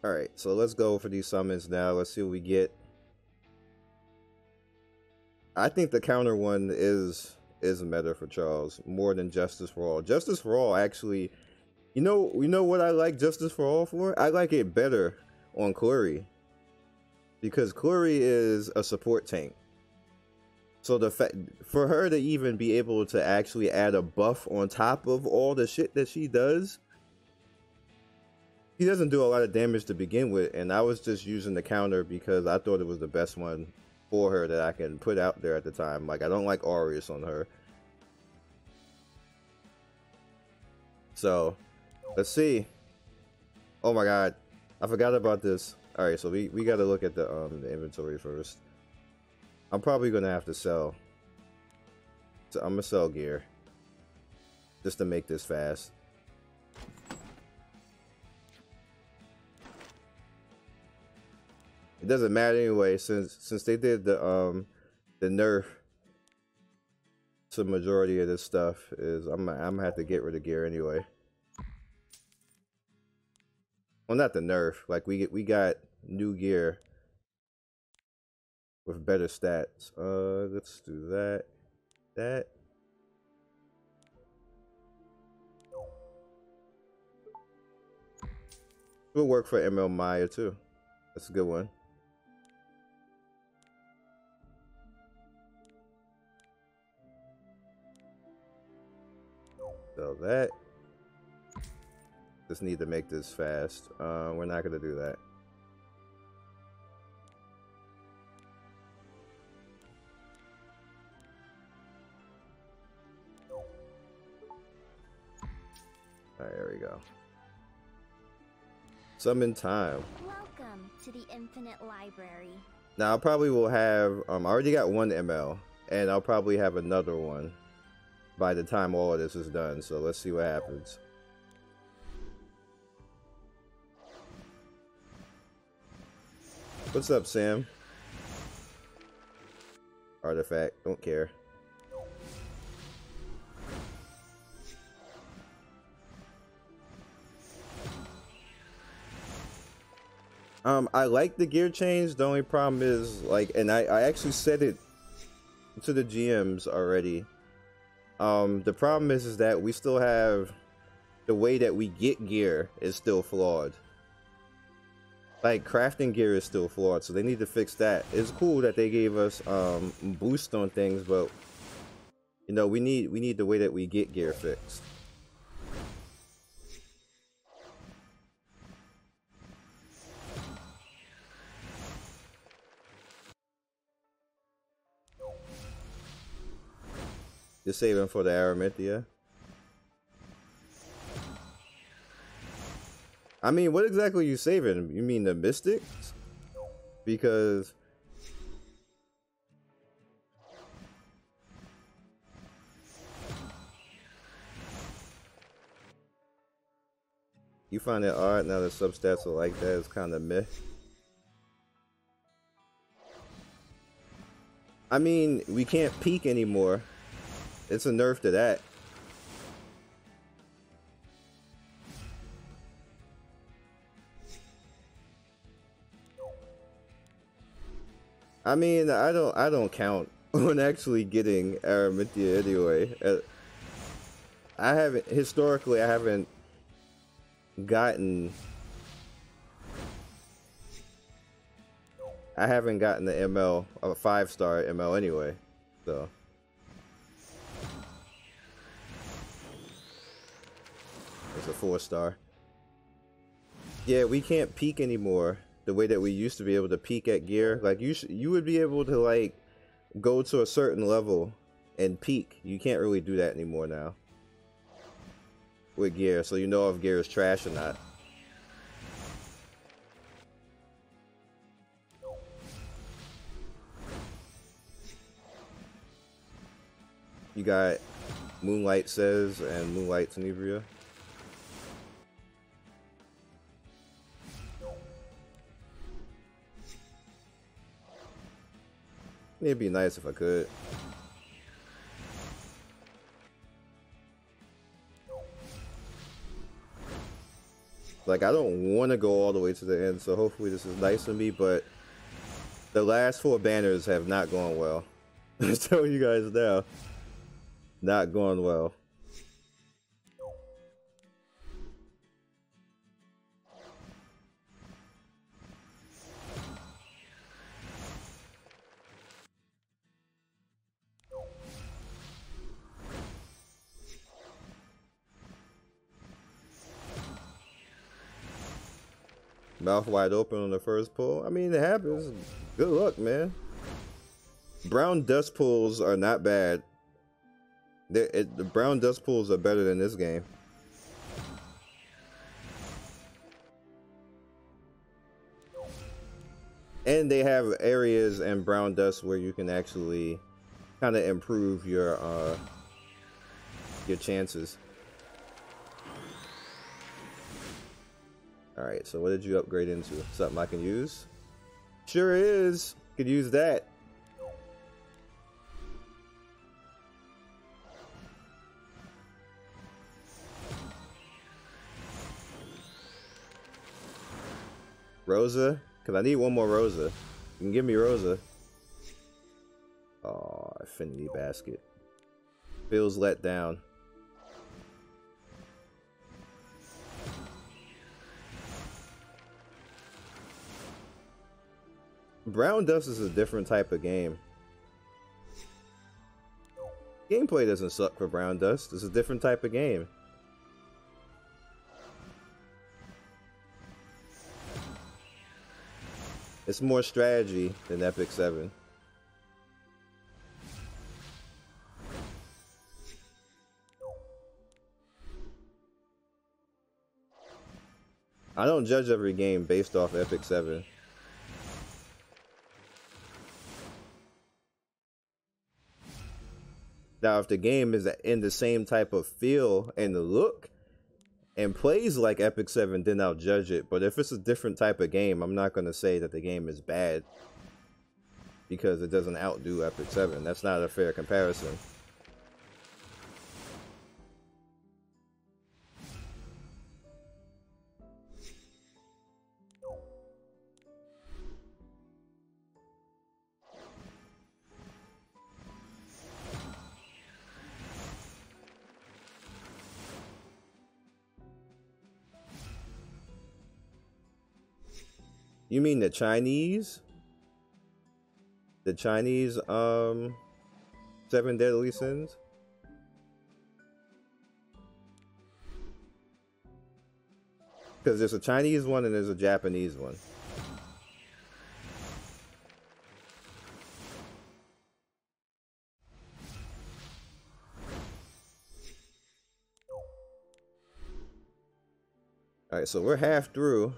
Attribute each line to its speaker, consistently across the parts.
Speaker 1: Alright, so let's go for these summons now. Let's see what we get. I think the counter one is meta for Charles more than Justice for All. Justice for All actually, you know what I like Justice for All for? I like it better on Clury because Clury is a support tank. So the fact for her to even be able to actually add a buff on top of all the shit that she does, he doesn't do a lot of damage to begin with, and I was just using the counter because I thought it was the best one for her that I can put out there at the time. Like, I don't like Aureus on her. So, let's see. Oh my god, I forgot about this. Alright, so we gotta look at the inventory first. I'm probably gonna have to sell. So I'm gonna sell gear. Just to make this fast. It doesn't matter anyway, since they did the nerf to the majority of this stuff is I'm gonna have to get rid of gear anyway. Well, not the nerf, like we got new gear with better stats. Let's do that. That. Will work for ML Maya too. That's a good one. So that. Just need to make this fast. We're not gonna do that. Alright, there we go. Summon time.
Speaker 2: Welcome to the Infinite Library.
Speaker 1: Now I probably will have I already got one ML, and I'll probably have another one by the time all of this is done. So let's see what happens. What's up, Sam? Artifact, don't care. I like the gear change. The only problem is, like, and I actually said it to the GMs already. The problem is that we still have the way that we get gear is still flawed. Like, crafting gear is still flawed, so they need to fix that. It's cool that they gave us boost on things, but you know, we need the way that we get gear fixed. You're saving for the Araminthia. I mean, what exactly are you saving? You mean the Mystics? Because you find it odd now that substats are like that. It's kind of meh. I mean, we can't peak anymore. It's a nerf to that. I mean, I don't count on actually getting Araminthia anyway. I haven't historically. I haven't gotten. I haven't gotten the ML, a 5-star ML anyway, so. It's a 4-star. Yeah, we can't peak anymore the way that we used to be able to peak at gear. Like, you would be able to, like, go to a certain level and peak. You can't really do that anymore now with gear, so you know if gear is trash or not. You got Moonlight Says and Moonlight Tenebria. It'd be nice if I could. Like, I don't want to go all the way to the end, so hopefully this is nice for me, but the last 4 banners have not gone well. I'm telling you guys now. Not going well. Mouth wide open on the first pull. I mean, it happens. Good luck, man. Brown dust pulls are not bad. The brown dust pulls are better than this game. And they have areas and brown dust where you can actually kind of improve your chances. Alright, so what did you upgrade into? Something I can use? Sure is! Could use that. Rosa? Cause I need one more Rosa. You can give me Rosa. Oh, Affinity Basket. Feels let down. Brown Dust is a different type of game. Gameplay doesn't suck for Brown Dust. It's a different type of game. It's more strategy than Epic 7. I don't judge every game based off Epic 7. Now, if the game is in the same type of feel and the look and plays like Epic 7, then I'll judge it. But if it's a different type of game, I'm not going to say that the game is bad because it doesn't outdo Epic 7. That's not a fair comparison. You mean the Chinese? The Chinese, 7 Deadly Sins? Because there's a Chinese one and there's a Japanese one. Alright, so we're half through.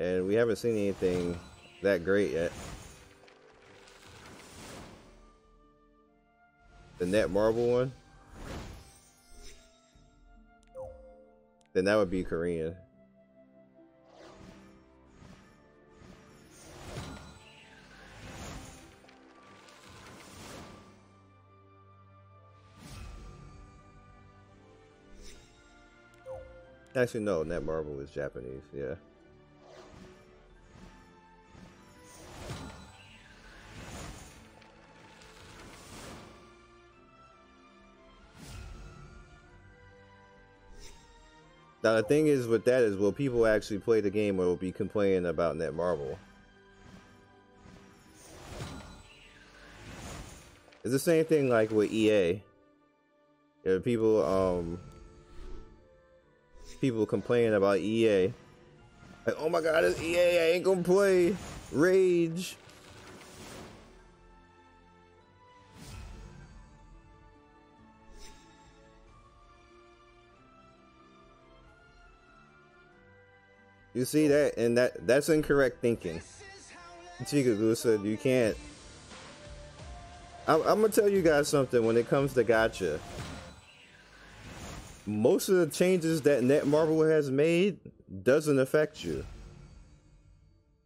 Speaker 1: And we haven't seen anything that great yet. The net marble one? Then that would be Korean. Actually, no, net marble is Japanese, yeah. Now the thing is with that is, will people actually play the game or will be complaining about Netmarble? It's the same thing like with EA. If people people complaining about EA. Like, oh my god, it's EA, I ain't gonna play. Rage. You see that, and that's incorrect thinking. Chigagusa, you can't. I'm gonna tell you guys something when it comes to gacha. Most of the changes that Netmarble has made doesn't affect you.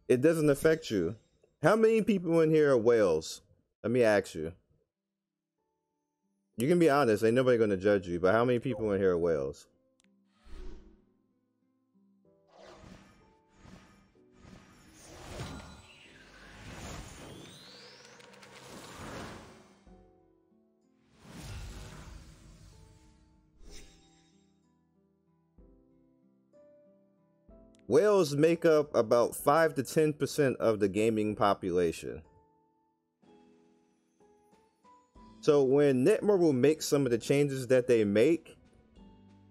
Speaker 1: It doesn't affect you. How many people in here are whales? Let me ask you. You can be honest, ain't nobody gonna judge you, but how many people in here are whales? Whales make up about 5 to 10% of the gaming population. So when Netmarble makes some of the changes that they make,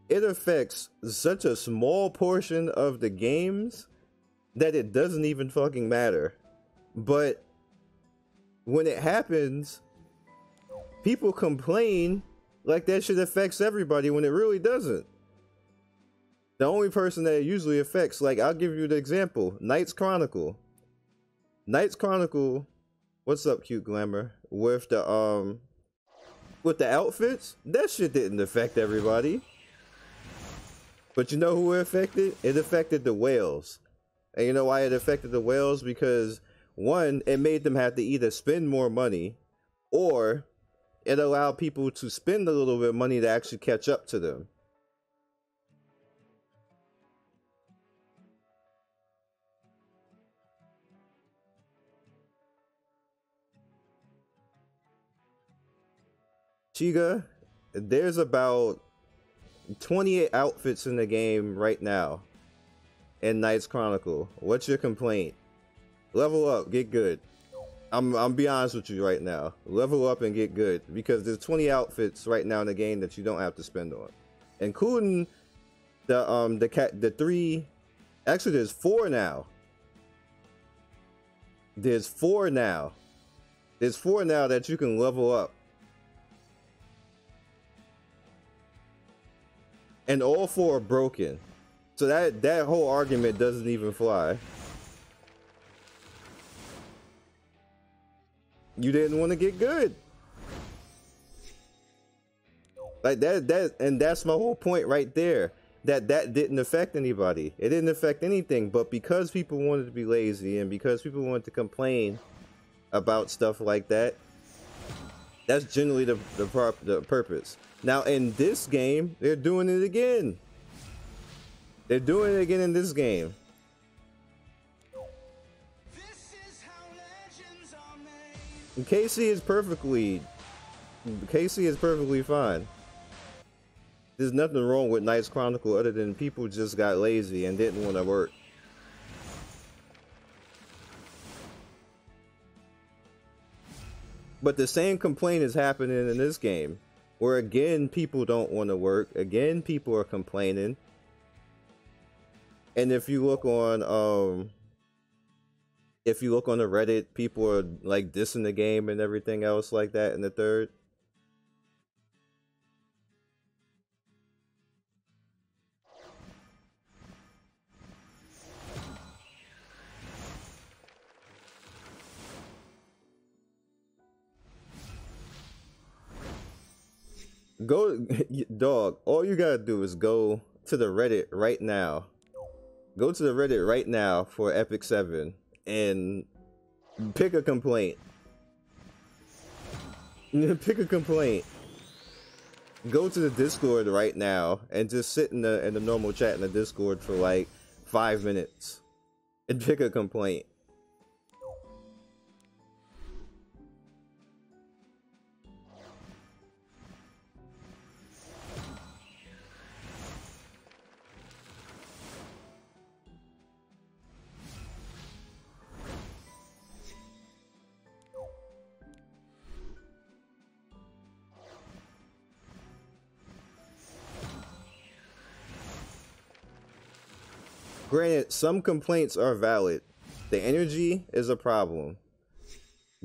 Speaker 1: it affects such a small portion of the games that it doesn't even fucking matter. But when it happens, people complain like that shit affects everybody when it really doesn't. The only person that it usually affects, like, I'll give you the example, Knight's Chronicle. Knight's Chronicle, what's up, cute glamour? With the outfits, that shit didn't affect everybody. But you know who it affected? It affected the whales. And you know why it affected the whales? Because one, it made them have to either spend more money, or it allowed people to spend a little bit of money to actually catch up to them. Chiga, there's about 28 outfits in the game right now in Knight's Chronicle. What's your complaint? Level up, get good. I'm be honest with you right now. Level up and get good, because there's 20 outfits right now in the game that you don't have to spend on, including the three. Actually, there's 4 now. There's 4 now. There's 4 now that you can level up. And all 4 are broken. So that whole argument doesn't even fly. You didn't want to get good. Like that and that's my whole point right there. That didn't affect anybody. It didn't affect anything, but because people wanted to be lazy and because people wanted to complain about stuff like that, that's generally the purpose. Now in this game, they're doing it again. They're doing it again in this game.
Speaker 3: This is how legends are made.
Speaker 1: And Casey is perfectly fine. There's nothing wrong with Knight's Chronicle other than people just got lazy and didn't want to work. But the same complaint is happening in this game, where again people don't want to work, again people are complaining. And if you look on the Reddit, people are like dissing the game and everything else like that in the third. Go, dog, all you gotta do is go to the Reddit right now. Go to the Reddit right now for Epic 7 and pick a complaint. Pick a complaint. Go to the Discord right now and just sit in the normal chat in the Discord for like 5 minutes and pick a complaint. Granted, some complaints are valid. The energy is a problem.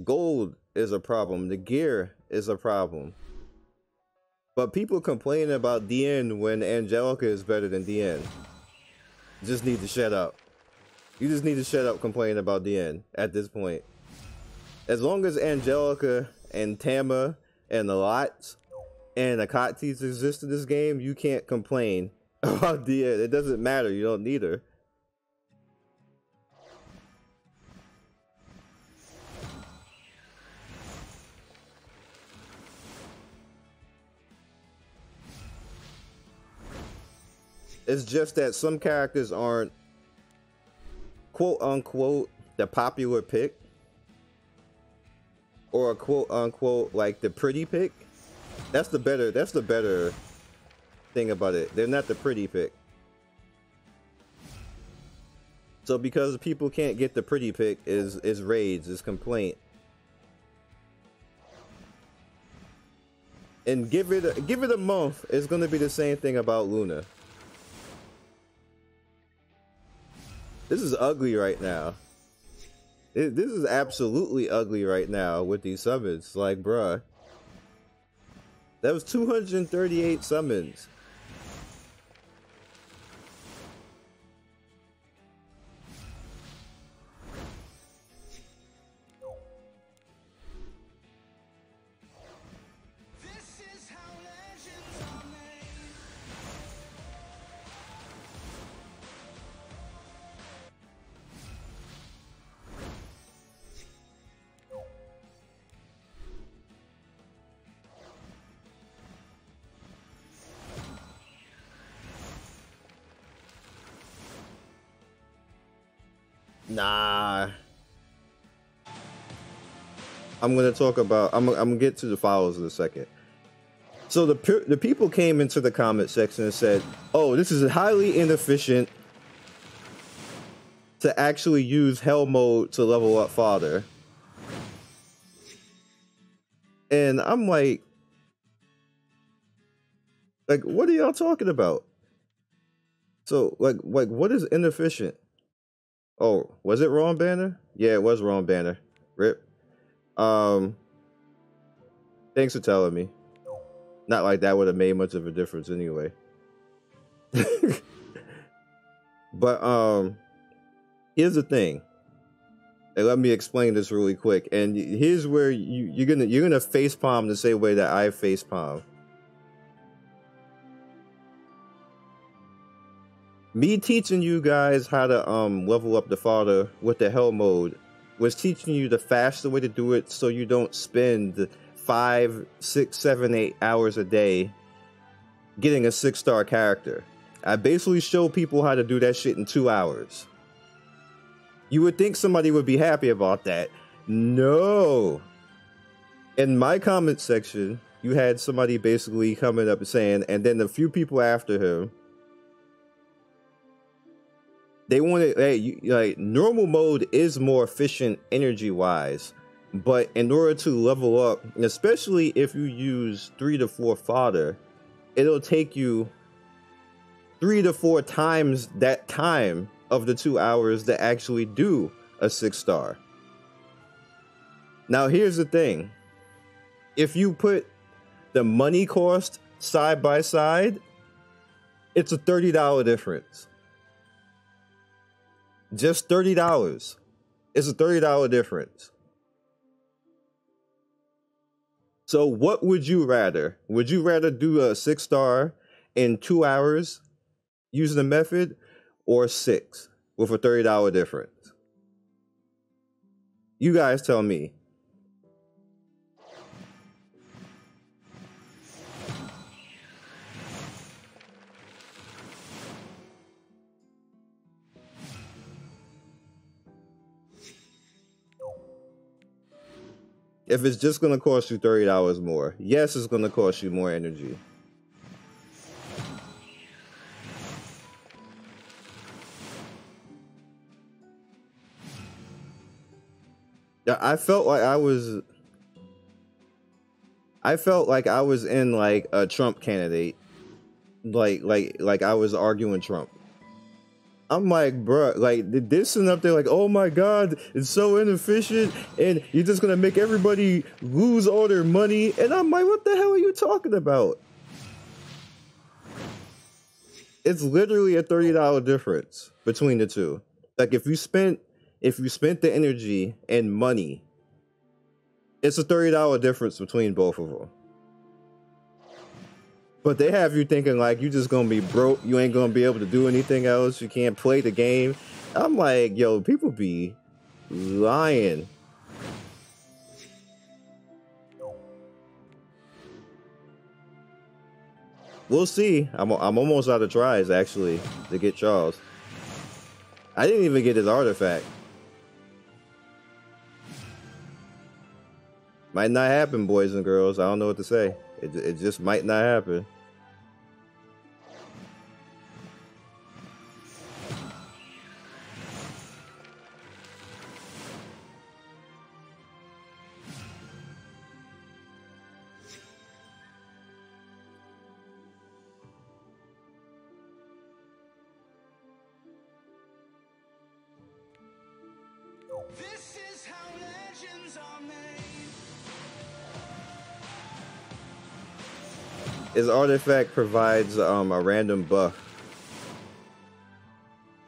Speaker 1: Gold is a problem. The gear is a problem. But people complain about DN when Angelica is better than DN. Just need to shut up. You just need to shut up complaining about DN at this point. As long as Angelica and Tama and the Lots and Akatis exist in this game, you can't complain about DN. It doesn't matter. You don't need her. It's just that some characters aren't quote unquote the popular pick, or a quote unquote like the pretty pick. That's the better thing about it. They're not the pretty pick. So because people can't get the pretty pick is rage, is complaint. And give it a month, it's gonna be the same thing about Luna. This is ugly right now. This is absolutely ugly right now with these summons. Like, bruh. That was 238 summons.
Speaker 3: This is how legends are made.
Speaker 1: Nah. I'm gonna get to the follows in a second. So the people came into the comment section and said, "Oh, this is highly inefficient to actually use hell mode to level up fodder." And I'm like, what are y'all talking about? So like what is inefficient? Oh, was it wrong banner? Yeah, it was wrong banner. Rip. Thanks for telling me. Not like that would have made much of a difference anyway. But here's the thing. And let me explain this really quick. And here's where you're gonna facepalm the same way that I facepalm. Me teaching you guys how to level up the fodder with the hell mode was teaching you the faster way to do it, so you don't spend 5, 6, 7, 8 hours a day getting a 6-star character. I basically show people how to do that shit in 2 hours. You would think somebody would be happy about that. No. In my comment section, you had somebody basically coming up and saying, and then a few people after him, they wanted, hey, like, normal mode is more efficient energy-wise, but in order to level up, especially if you use 3 to 4 fodder, it'll take you 3 to 4 times that time of the 2 hours to actually do a 6-star. Now, here's the thing. If you put the money cost side by side, it's a $30 difference. Just $30. It's a $30 difference. So what would you rather? Would you rather do a 6-star in 2 hours using the method, or 6 with a $30 difference? You guys tell me. If it's just going to cost you $30 more, yes, it's going to cost you more energy. Yeah, I felt like I was in like a Trump candidate, like I was arguing Trump. I'm like, bruh, like this and up there, like, oh my god, it's so inefficient, and you're just gonna make everybody lose all their money. And I'm like, what the hell are you talking about? It's literally a $30 difference between the two. Like if you spent the energy and money, it's a $30 difference between both of them. But they have you thinking like you just gonna be broke, you ain't gonna be able to do anything else, you can't play the game. I'm like, yo, people be lying. We'll see. I'm almost out of tries actually to get Charles. I didn't even get his artifact. Might not happen, boys and girls. I don't know what to say. It just might not happen. His artifact provides a random buff.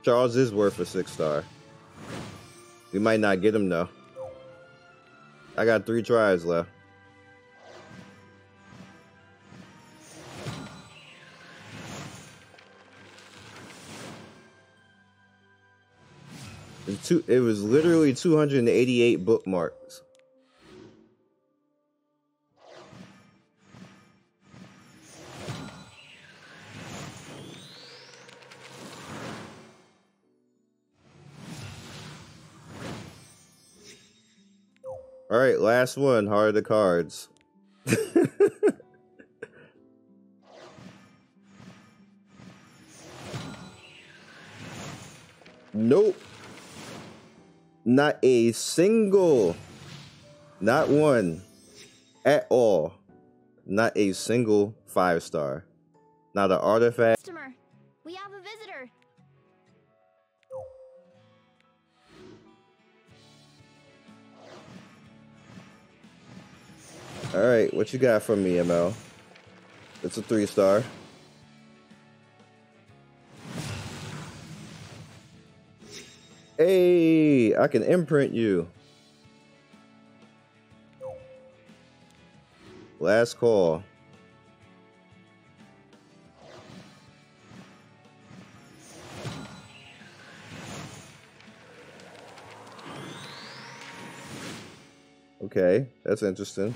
Speaker 1: Charles is worth a 6-star. We might not get him though. I got 3 tries left. It was literally 288 bookmarks. All right, last one. Heart of the cards. Nope. Not a single. Not one. At all. Not a single 5-star. Not an artifact.
Speaker 2: Customer, we have a visitor.
Speaker 1: All right, what you got from me, ML? It's a 3-star. Hey, I can imprint you. Last call. Okay, that's interesting.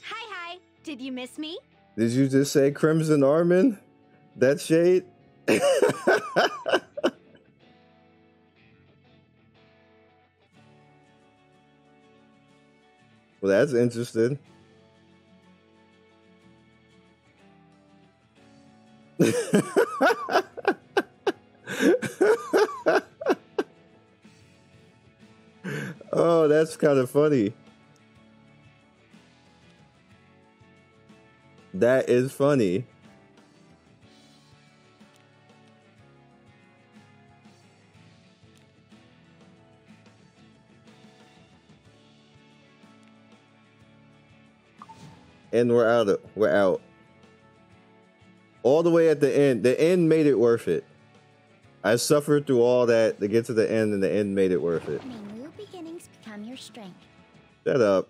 Speaker 2: Hi. Did you miss me?
Speaker 1: Did you just say Crimson Armin? That shade? Well, that's interesting. Oh, that's kind of funny. That is funny. And we're out. We're out. All the way at the end. The end made it worth it. I suffered through all that to get to the end, and the end made it worth it.
Speaker 2: May new beginnings become your strength.
Speaker 1: Shut up.